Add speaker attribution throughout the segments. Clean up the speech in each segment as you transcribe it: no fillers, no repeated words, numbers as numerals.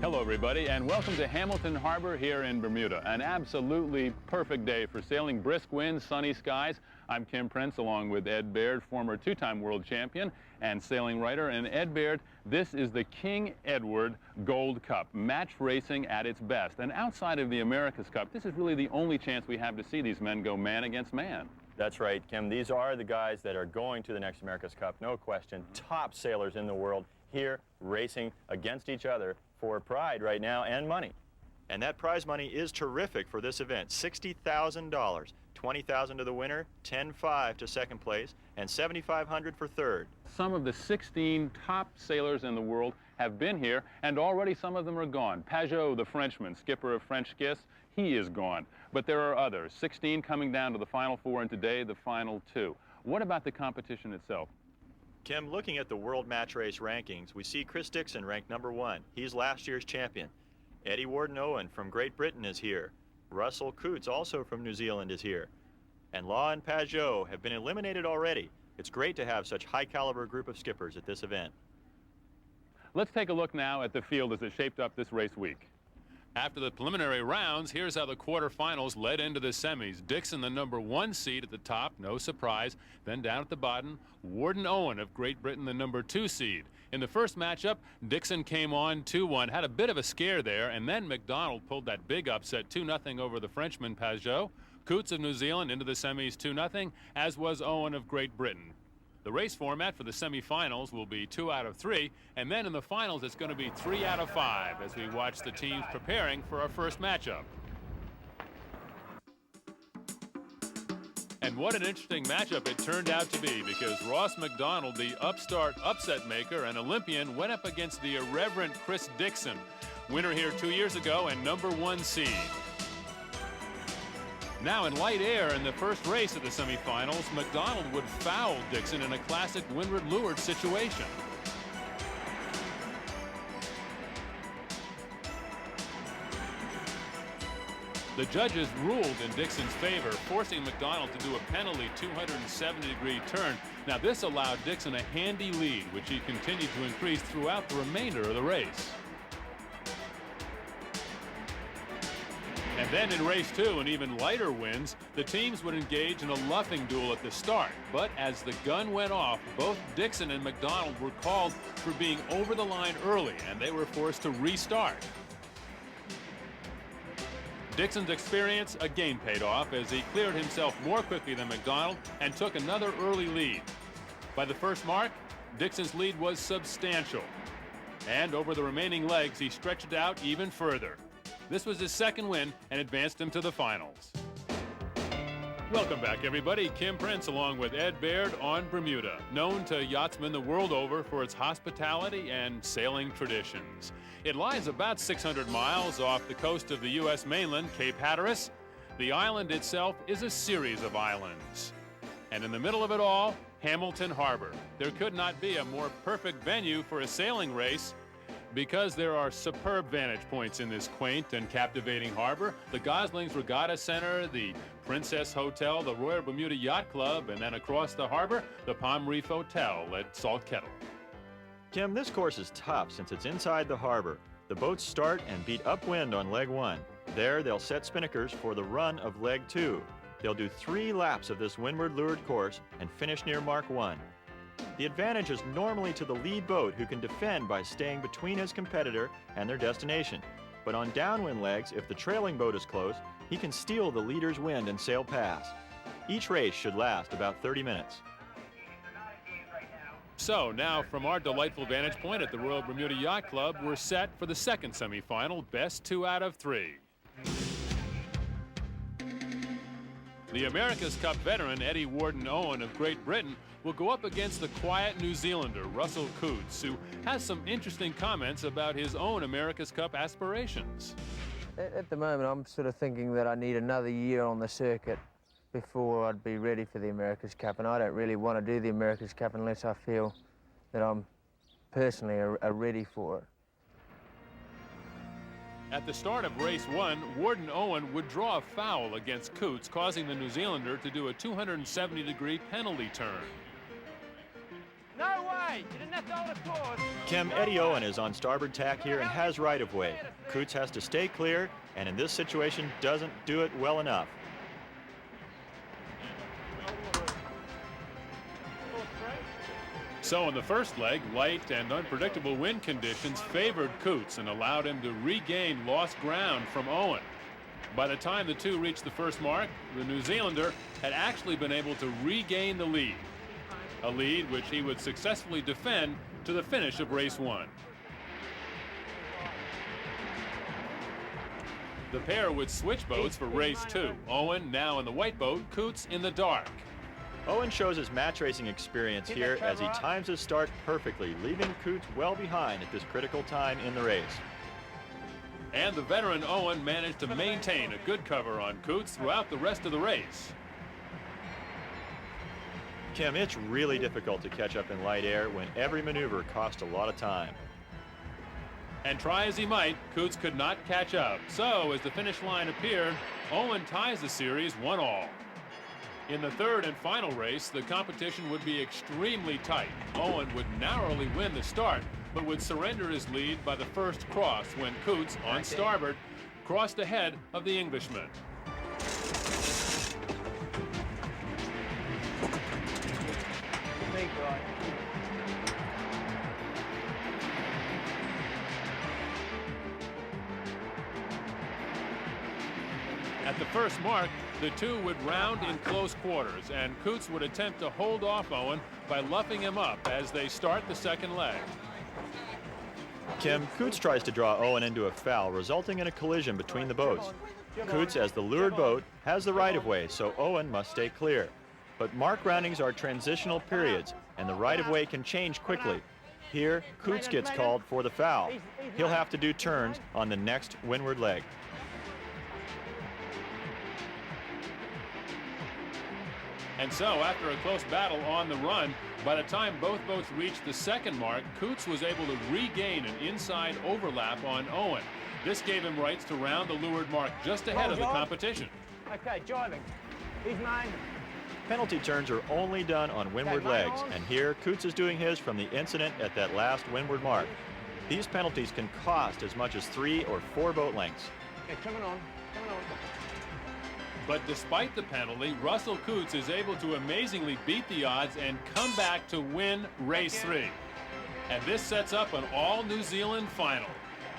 Speaker 1: Hello everybody, and welcome to Hamilton Harbor here in Bermuda. An absolutely perfect day for sailing, brisk winds, sunny skies. I'm Kim Prince along with Ed Baird, former two-time world champion and sailing writer. And Ed Baird, this is the King Edward Gold Cup, match racing at its best. And outside of the America's Cup, this is really the only chance we have to see these men go man against man.
Speaker 2: That's right, Kim. These are the guys that are going to the next America's Cup, no question. Top sailors in the world here racing against each other for pride right now and money. And that prize money is terrific for this event. $60,000, $20,000 to the winner, $10,500 to second place, and $7,500 for third.
Speaker 1: Some of the 16 top sailors in the world have been here, and already some of them are gone. Pajot, the Frenchman, skipper of French Kiss, he is gone. But there are others, 16 coming down to the Final Four, and today the Final Two. What about the competition itself?
Speaker 2: Kim, looking at the World Match Race rankings, we see Chris Dixon ranked #1. He's last year's champion. Eddie Warden-Owen from Great Britain is here. Russell Coutts, also from New Zealand, is here. And Law and Pajot have been eliminated already. It's great to have such high-caliber group of skippers at this event.
Speaker 1: Let's take a look now at the field as it shaped up this race week. After the preliminary rounds, here's how the quarterfinals led into the semis. Dixon, the #1 seed at the top, no surprise. Then down at the bottom, Warden-Owen of Great Britain, the #2 seed. In the first matchup, Dixon came on 2-1, had a bit of a scare there, and then McDonald pulled that big upset 2-0 over the Frenchman Pajot. Coutts of New Zealand into the semis 2-0, as was Owen of Great Britain. The race format for the semifinals will be 2 out of 3, and then in the finals it's going to be 3 out of 5 as we watch the teams preparing for our first matchup. And what an interesting matchup it turned out to be, because Ross McDonald, the upstart upset maker and Olympian, went up against the irreverent Chris Dixon, winner here 2 years ago and #1 seed. Now in light air in the first race of the semifinals, McDonald would foul Dixon in a classic windward-leeward situation. The judges ruled in Dixon's favor, forcing McDonald to do a penalty 270-degree turn. Now this allowed Dixon a handy lead, which he continued to increase throughout the remainder of the race. And then in race 2, and even lighter winds, the teams would engage in a luffing duel at the start. But as the gun went off, both Dixon and McDonald were called for being over the line early, and they were forced to restart. Dixon's experience again paid off as he cleared himself more quickly than McDonald and took another early lead. By the first mark, Dixon's lead was substantial. And over the remaining legs, he stretched it out even further. This was his second win and advanced him to the finals. Welcome back, everybody. Kim Prince along with Ed Baird on Bermuda, known to yachtsmen the world over for its hospitality and sailing traditions. It lies about 600 miles off the coast of the U.S. mainland, Cape Hatteras. The island itself is a series of islands. And in the middle of it all, Hamilton Harbor. There could not be a more perfect venue for a sailing race, because there are superb vantage points in this quaint and captivating harbor. The Goslings Regatta Center, the Princess Hotel, the Royal Bermuda Yacht Club, and then across the harbor, the Palm Reef Hotel at Salt Kettle.
Speaker 2: Kim, this course is tough since it's inside the harbor. The boats start and beat upwind on leg 1. There, they'll set spinnakers for the run of leg 2. They'll do 3 laps of this windward-leeward course and finish near mark 1. The advantage is normally to the lead boat, who can defend by staying between his competitor and their destination. But on downwind legs, if the trailing boat is close, he can steal the leader's wind and sail past. Each race should last about 30 minutes.
Speaker 1: So now from our delightful vantage point at the Royal Bermuda Yacht Club, we're set for the second semifinal, best 2 out of 3. The America's Cup veteran Eddie Warden-Owen of Great Britain will go up against the quiet New Zealander Russell Coutts, who has some interesting comments about his own America's Cup aspirations.
Speaker 3: At the moment, I'm sort of thinking that I need another year on the circuit before I'd be ready for the America's Cup, and I don't really want to do the America's Cup unless I feel that I'm personally ready for it.
Speaker 1: At the start of race 1, Warden-Owen would draw a foul against Coutts, causing the New Zealander to do a 270-degree penalty turn.
Speaker 3: No way! You didn't have to hold a course.
Speaker 2: Kim, Eddie Owen is on starboard tack here and has right of way. Coots has to stay clear, and in this situation doesn't do it well enough.
Speaker 1: So in the first leg, light and unpredictable wind conditions favored Coots and allowed him to regain lost ground from Owen. By the time the two reached the first mark, the New Zealander had actually been able to regain the lead, a lead which he would successfully defend to the finish of race one. The pair would switch boats for race two. Owen now in the white boat, Coots in the dark.
Speaker 2: Owen shows his match racing experience here as he times his start perfectly, leaving Coots well behind at this critical time in the race.
Speaker 1: And the veteran Owen managed to maintain a good cover on Coots throughout the rest of the race.
Speaker 2: Kim, it's really difficult to catch up in light air when every maneuver costs a lot of time.
Speaker 1: And try as he might, Coots could not catch up. So as the finish line appeared, Owen ties the series 1-all. In the third and final race, the competition would be extremely tight. Owen would narrowly win the start, but would surrender his lead by the first cross when Coots, on starboard, crossed ahead of the Englishman. At the first mark, the two would round in close quarters, and Coots would attempt to hold off Owen by luffing him up as they start the second leg.
Speaker 2: Kim, Coots tries to draw Owen into a foul, resulting in a collision between the boats. Coots, as the lured boat, has the right-of-way, so Owen must stay clear. But mark roundings are transitional periods, and the right-of-way can change quickly. Here, Coots gets called for the foul. He'll have to do turns on the next windward leg.
Speaker 1: And so, after a close battle on the run, by the time both boats reached the second mark, Coots was able to regain an inside overlap on Owen. This gave him rights to round the leeward mark just ahead of the competition.
Speaker 3: Okay, driving. He's mine.
Speaker 2: Penalty turns are only done on windward legs, and here Coots is doing his from the incident at that last windward mark. These penalties can cost as much as 3 or 4 boat lengths.
Speaker 3: Okay, coming on, coming on.
Speaker 1: But despite the penalty, Russell Coots is able to amazingly beat the odds and come back to win race 3. And this sets up an all-New Zealand final.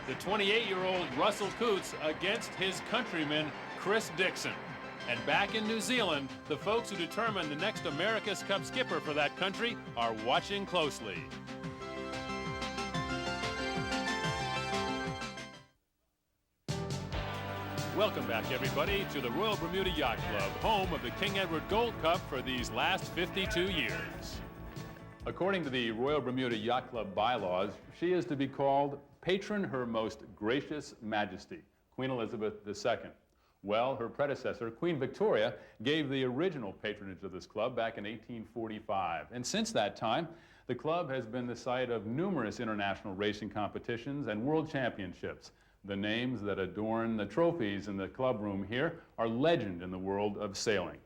Speaker 1: The 28-year-old Russell Coots against his countryman, Chris Dixon. And back in New Zealand, the folks who determine the next America's Cup skipper for that country are watching closely. Welcome back, everybody, to the Royal Bermuda Yacht Club, home of the King Edward Gold Cup for these last 52 years. According to the Royal Bermuda Yacht Club bylaws, she is to be called Patron Her Most Gracious Majesty, Queen Elizabeth II. Well, her predecessor, Queen Victoria, gave the original patronage of this club back in 1845. And since that time, the club has been the site of numerous international racing competitions and world championships. The names that adorn the trophies in the club room here are legend in the world of sailing.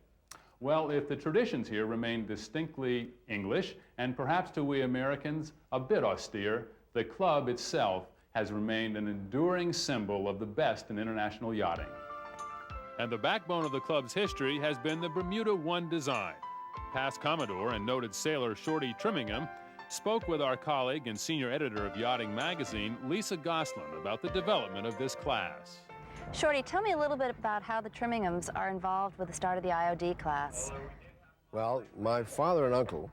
Speaker 1: Well, if the traditions here remain distinctly English, and perhaps to we Americans a bit austere, the club itself has remained an enduring symbol of the best in international yachting. And the backbone of the club's history has been the Bermuda One design. Past Commodore and noted sailor Shorty Trimmingham spoke with our colleague and senior editor of Yachting Magazine, Lisa Gosselin, about the development of this class.
Speaker 4: Shorty, tell me a little bit about how the Trimminghams are involved with the start of the IOD class.
Speaker 5: Well, my father and uncle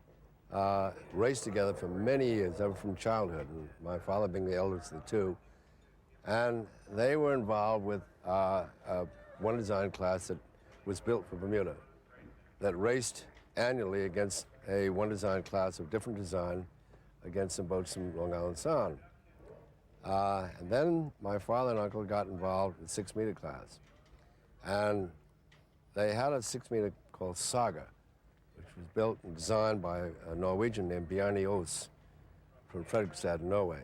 Speaker 5: raced together for many years, ever from childhood, and my father being the eldest of the two. And they were involved with a one design class that was built for Bermuda, that raced annually against a one design class of different design against some boats from Long Island Sound. And then my father and uncle got involved with 6 meter class. And they had a 6 meter called Saga, which was built and designed by a Norwegian named Bjarne Os from Fredrikstad, Norway.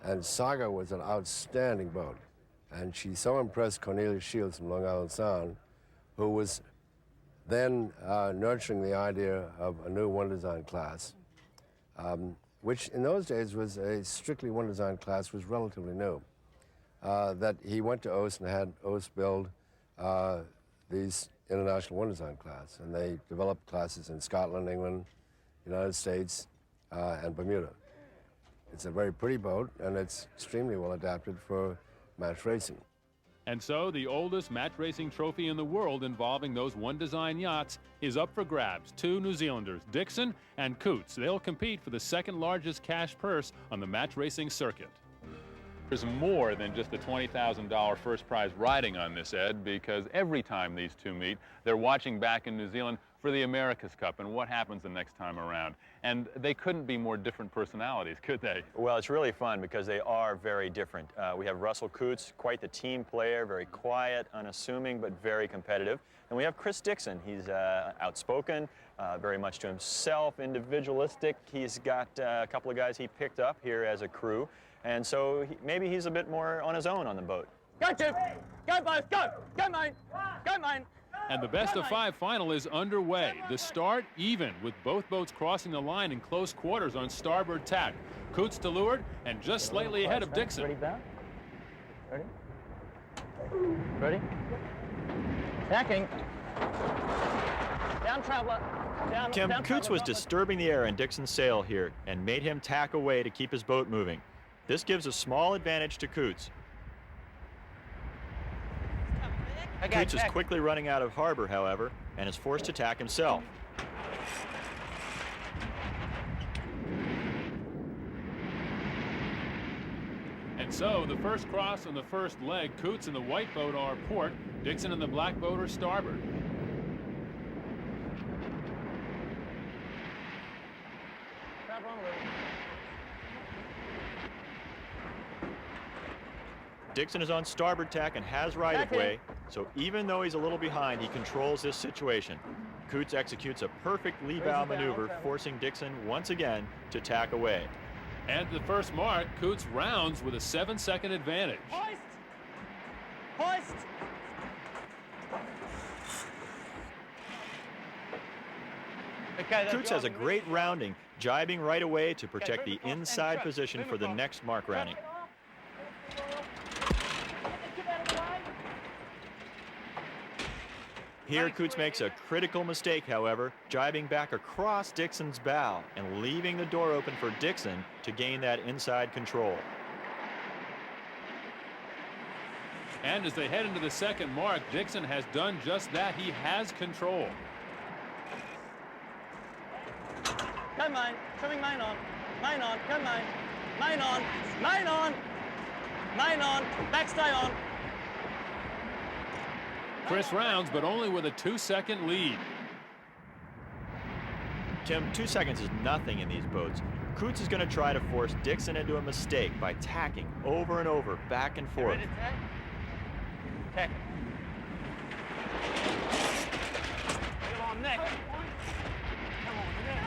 Speaker 5: And Saga was an outstanding boat. And she so impressed Cornelia Shields from Long Island Sound, who was then nurturing the idea of a new one design class, which in those days was a strictly one design class, was relatively new. That he went to OAS and had OAS build these international one design class, and they developed classes in Scotland, England, United States, and Bermuda. It's a very pretty boat, and it's extremely well adapted for match racing.
Speaker 1: And so the oldest match racing trophy in the world involving those one design yachts is up for grabs. Two New Zealanders, Dixon and Coots. They'll compete for the second largest cash purse on the match racing circuit. There's more than just the $20,000 first prize riding on this, Ed, because every time these two meet, they're watching back in New Zealand for the America's Cup and what happens the next time around. And they couldn't be more different personalities, could they?
Speaker 2: Well, it's really fun because they are very different. We have Russell Coots, quite the team player, very quiet, unassuming, but very competitive. And we have Chris Dixon. He's outspoken, very much to himself, individualistic. He's got a couple of guys he picked up here as a crew. And so maybe he's a bit more on his own on the boat.
Speaker 6: Go, Tim! Go, boys! Go! Go, mate! Go, mate!
Speaker 1: And the best-of-5 final is underway. The start even, with both boats crossing the line in close quarters on starboard tack. Coots to leeward and just slightly ahead of Dixon.
Speaker 3: Ready, bow? Ready? Ready? Tacking.
Speaker 6: Down, traveler. Down,
Speaker 2: Tim,
Speaker 6: down,
Speaker 2: Coots
Speaker 6: traveler.
Speaker 2: was disturbing the air in Dixon's sail here and made him tack away to keep his boat moving. This gives a small advantage to Coots.
Speaker 6: Okay,
Speaker 2: Coots is quickly running out of harbor, however, and is forced to tack himself.
Speaker 1: And so the first cross on the first leg, Coots and the white boat are port, Dixon and the black boat are starboard.
Speaker 6: Travel on a little.
Speaker 2: Dixon is on starboard tack and has right of way, so even though he's a little behind, he controls this situation. Coots executes a perfect lee bow maneuver, forcing Dixon once again to tack away.
Speaker 1: And the first mark, Coots rounds with a 7-second advantage.
Speaker 6: Hoist! Hoist! Okay,
Speaker 2: Coots has a great rounding, jibing right away to protect the inside position for the next mark rounding. Here, Coots makes a critical mistake, however, jibing back across Dixon's bow and leaving the door open for Dixon to gain that inside control.
Speaker 1: And as they head into the second mark, Dixon has done just that. He has control.
Speaker 6: Go, main. Trimming main on. Main on. Go, main. Main on. Main on. Main on. Backstay on.
Speaker 1: Chris rounds, but only with a 2-second lead.
Speaker 2: Tim, 2 seconds is nothing in these boats. Coots is going to try to force Dixon into a mistake by tacking over and over, back and forth.
Speaker 6: Ready to tack? Tack. Come on, neck. Come on, neck.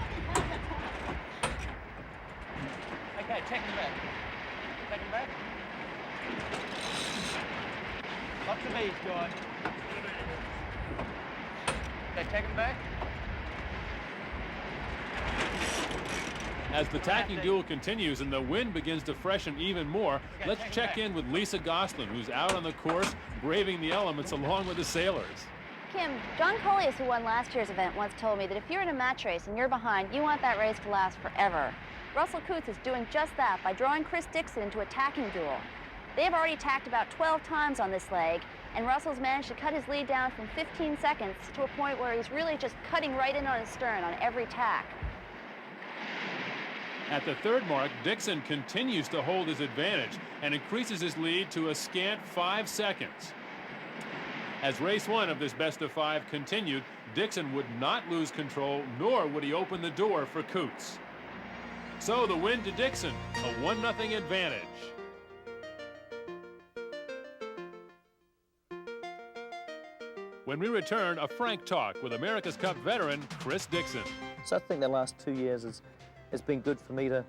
Speaker 6: Okay, tack him back. Tack him back. Up to me, guy. Okay, tack him back.
Speaker 1: As the tacking duel continues and the wind begins to freshen even more, let's check in with Lisa Gosselin, who's out on the course, braving the elements along with the sailors.
Speaker 4: Kim, John Collius, who won last year's event, once told me that if you're in a match race and you're behind, you want that race to last forever. Russell Coots is doing just that by drawing Chris Dixon into a tacking duel. They have already tacked about 12 times on this leg, and Russell's managed to cut his lead down from 15 seconds to a point where he's really just cutting right in on his stern on every tack.
Speaker 1: At the third mark, Dixon continues to hold his advantage and increases his lead to a scant 5 seconds. As race one of this best-of-5 continued, Dixon would not lose control, nor would he open the door for Coots. So the win to Dixon, a 1-0 advantage. When we return, a frank talk with America's Cup veteran Chris Dixon.
Speaker 7: So I think the last 2 years has been good for me to,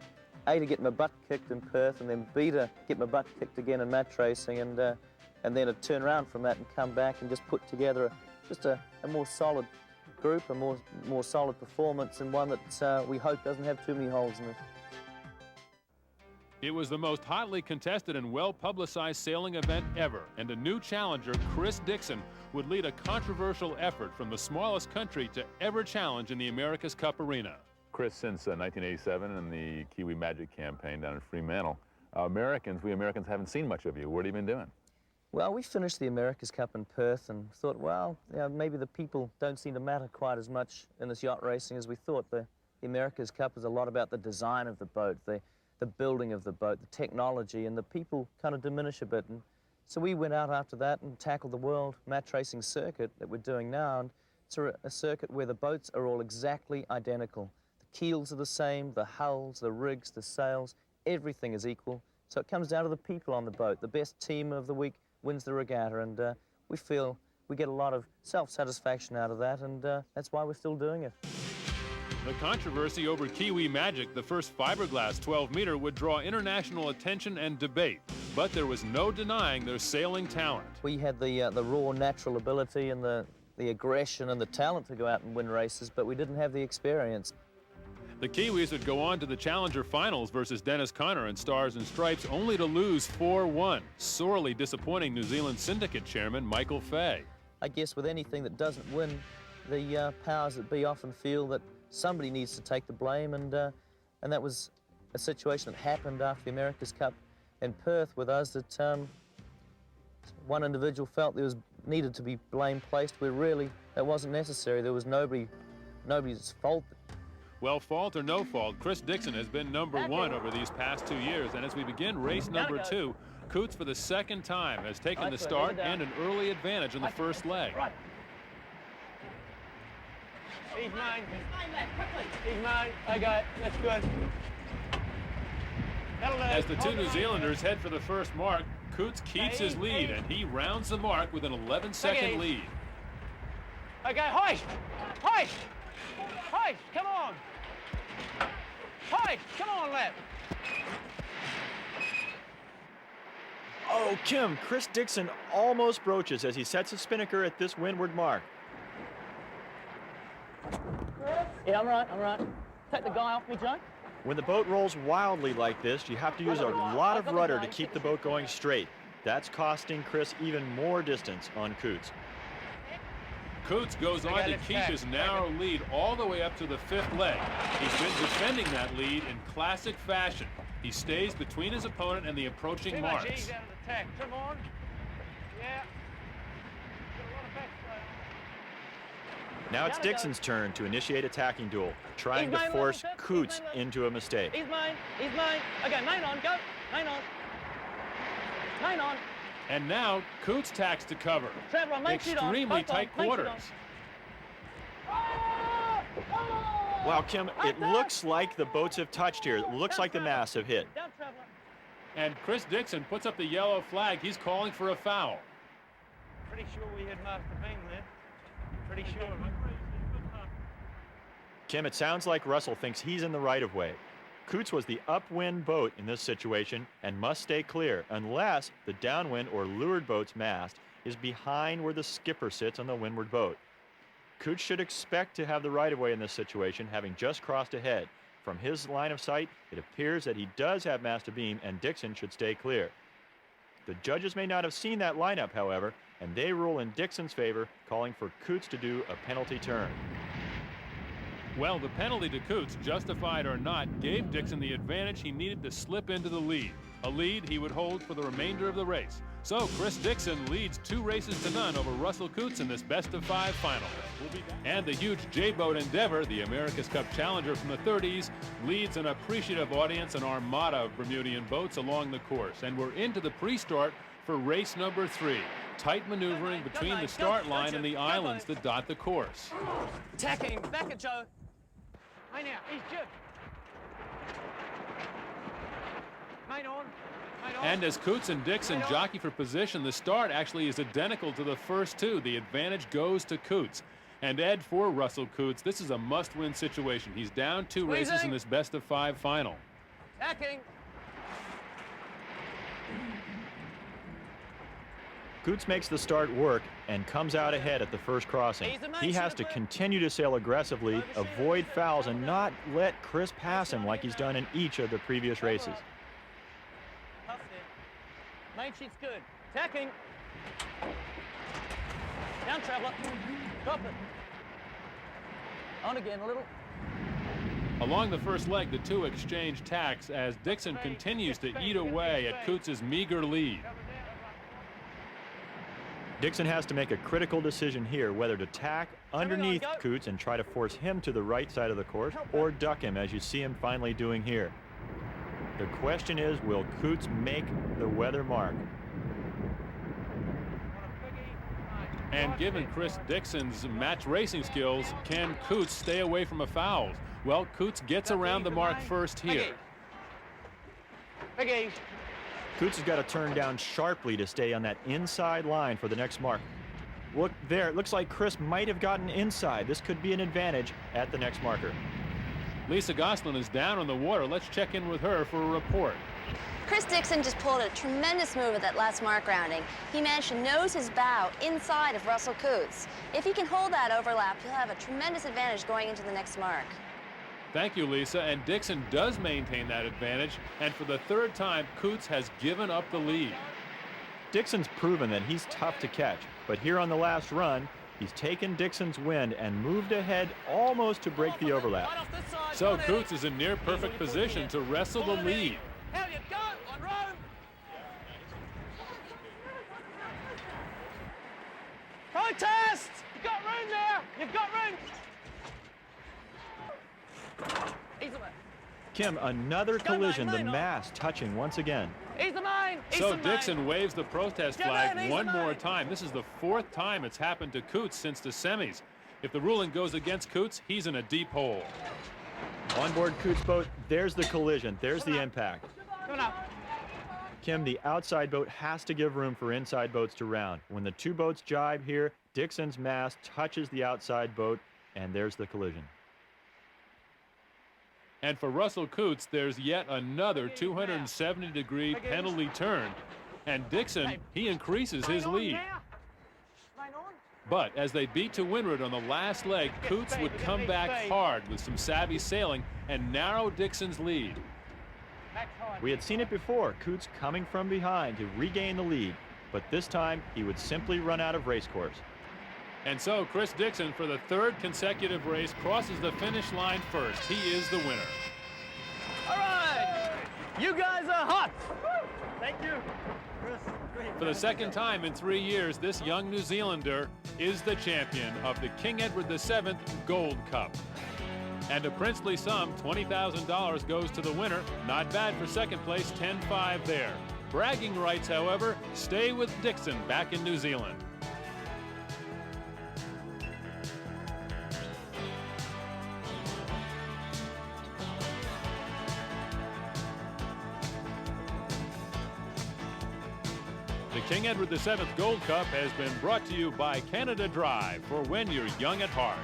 Speaker 7: A, to get my butt kicked in Perth, and then B, to get my butt kicked again in match racing, and then to turn around from that and come back and just put together just a more solid group, a more solid performance, and one that we hope doesn't have too many holes in it.
Speaker 1: It was the most hotly contested and well-publicized sailing event ever, and a new challenger, Chris Dixon, would lead a controversial effort from the smallest country to ever challenge in the America's Cup arena.
Speaker 8: Chris, since 1987 and the Kiwi Magic campaign down in Fremantle, we Americans haven't seen much of you. What have you been doing?
Speaker 7: Well, we finished the America's Cup in Perth and thought, well, maybe the people don't seem to matter quite as much in this yacht racing as we thought. The America's Cup is a lot about the design of the boat, the building of the boat, the technology, and the people kind of diminish a bit. And so we went out after that and tackled the world match racing circuit that we're doing now. And it's a circuit where the boats are all exactly identical. The keels are the same, the hulls, the rigs, the sails, everything is equal. So it comes down to the people on the boat. The best team of the week wins the regatta, and we feel we get a lot of self-satisfaction out of that, and that's why we're still doing it.
Speaker 1: The controversy over Kiwi Magic, the first fiberglass 12-meter, would draw international attention and debate, but there was no denying their sailing talent.
Speaker 7: We had the raw natural ability and the aggression and the talent to go out and win races, but we didn't have the experience.
Speaker 1: The Kiwis would go on to the Challenger Finals versus Dennis Conner and Stars and Stripes, only to lose 4-1, sorely disappointing New Zealand Syndicate Chairman Michael Fay.
Speaker 7: I guess with anything that doesn't win, the powers that be often feel that somebody needs to take the blame, and that was a situation that happened after the America's Cup in Perth with us, that one individual felt there needed to be blame placed where really that wasn't necessary. There was nobody's fault.
Speaker 1: Well, fault or no fault, Chris Dixon has been #1 over these past 2 years, and as we begin race number 2, Coots for the second time has taken the start and an early advantage in the first leg.
Speaker 6: He's mine. He's mine. I got it. That's good.
Speaker 1: As the two New Zealanders head for the first mark, Coots keeps his lead, and he rounds the mark with an 11-second lead.
Speaker 6: Okay, hoist! Hoist! Hoist! Come on! Hoist! Come on, lap!
Speaker 2: Oh, Kim, Chris Dixon almost broaches as he sets a spinnaker at this windward mark.
Speaker 6: Yeah, I'm right. Take the guy off me, Joe.
Speaker 2: When the boat rolls wildly like this, you have to use a lot of rudder to keep the boat going straight. That's costing Chris even more distance on Coots.
Speaker 1: Coots goes on to keep his narrow lead all the way up to the 5th leg. He's been defending that lead in classic fashion. He stays between his opponent and the approaching marks.
Speaker 6: Come on. Yeah.
Speaker 2: Now it's Dixon's turn to initiate a tacking duel, trying to force Coots into a mistake.
Speaker 6: He's mine. Okay, main on, go. Main on.
Speaker 1: And now Coots tacks to cover. Extremely tight quarters.
Speaker 2: Wow, Kim, it looks like the boats have touched here. It looks like the masts have hit.
Speaker 1: And Chris Dixon puts up the yellow flag. He's calling for a foul.
Speaker 6: Pretty sure we had master beam there. Pretty sure.
Speaker 2: Kim, it sounds like Russell thinks he's in the right-of-way. Coots was the upwind boat in this situation and must stay clear unless the downwind or leeward boat's mast is behind where the skipper sits on the windward boat. Coots should expect to have the right-of-way in this situation, having just crossed ahead. From his line of sight, it appears that he does have mast abeam and Dixon should stay clear. The judges may not have seen that lineup, however, and they rule in Dixon's favor, calling for Coots to do a penalty turn.
Speaker 1: Well, the penalty to Coots, justified or not, gave Dixon the advantage he needed to slip into the lead, a lead he would hold for the remainder of the race. So Chris Dixon leads 2 races to none over Russell Coots in this best-of-5 final. And the huge J-boat Endeavor, the America's Cup challenger from the 30s, leads an appreciative audience, an armada of Bermudian boats along the course. And we're into the pre-start for race number 3. Tight maneuvering between the start line and the islands that dot the course.
Speaker 6: Tacking, back at Joe. Hey now, he's jib. Main on.
Speaker 1: And as Coots and Dixon jockey for position, the start actually is identical to the first 2. The advantage goes to Coots. And Ed, for Russell Coots, this is a must-win situation. He's down 2 races in this best-of-5 final.
Speaker 6: Tacking.
Speaker 2: Coots makes the start work and comes out ahead at the first crossing. He has to continue to sail aggressively, avoid fouls, and not let Chris pass him like he's done in each of the previous races.
Speaker 6: Main sheet's good. Tacking. Down, Traveller. Drop it. On again a little.
Speaker 1: Along the first leg, the two exchange tacks as Dixon continues to eat away at Coots' meager lead.
Speaker 2: Dixon has to make a critical decision here, whether to tack underneath Coots and try to force him to the right side of the course, or duck him, as you see him finally doing here. The question is, will Coots make the weather mark?
Speaker 1: And given Chris Dixon's match racing skills, can Coots stay away from a foul? Well, Coots gets around the mark first here.
Speaker 2: Coots has got to turn down sharply to stay on that inside line for the next mark. Look there, it looks like Chris might have gotten inside. This could be an advantage at the next marker.
Speaker 1: Lisa Gosselin is down on the water. Let's check in with her for a report.
Speaker 4: Chris Dixon just pulled a tremendous move at that last mark rounding. He managed to nose his bow inside of Russell Coots. If he can hold that overlap, he'll have a tremendous advantage going into the next mark.
Speaker 1: Thank you, Lisa. And Dixon does maintain that advantage. And for the third time, Coots has given up the lead.
Speaker 2: Dixon's proven that he's tough to catch, but here on the last run, he's taken Dixon's wind and moved ahead almost to break the overlap.
Speaker 1: So Coots is in near perfect position to wrestle the lead.
Speaker 6: How you go on Rome? Protest! You've got room there! You've got room!
Speaker 2: Kim, another collision, the mast touching once again.
Speaker 6: He's the main!
Speaker 1: So Dixon waves the protest flag one more time. This is the fourth time it's happened to Coots since the semis. If the ruling goes against Coots, he's in a deep hole.
Speaker 2: On board Coots' boat, there's the collision, there's the impact. Kim, the outside boat has to give room for inside boats to round. When the two boats jibe here, Dixon's mast touches the outside boat, and there's the collision.
Speaker 1: And for Russell Coots, there's yet another 270-degree penalty turn. And Dixon, he increases his lead. But as they beat to windward on the last leg, Coots would come back hard with some savvy sailing and narrow Dixon's lead.
Speaker 2: We had seen it before, Coots coming from behind to regain the lead, but this time he would simply run out of race course.
Speaker 1: And so Chris Dixon, for the third consecutive race, crosses the finish line first. He is the winner.
Speaker 6: All right! You guys are hot! Thank you.
Speaker 1: For the second time in 3 years, this young New Zealander is the champion of the King Edward VII Gold Cup. And a princely sum, $20,000, goes to the winner. Not bad for second place, 10-5 there. Bragging rights, however, stay with Dixon back in New Zealand. The King Edward VII Gold Cup has been brought to you by Canada Drive for when you're young at heart,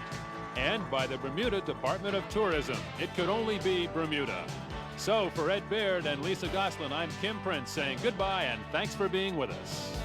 Speaker 1: and by the Bermuda Department of Tourism. It could only be Bermuda. So for Ed Baird and Lisa Gosselin, I'm Kim Prince saying goodbye and thanks for being with us.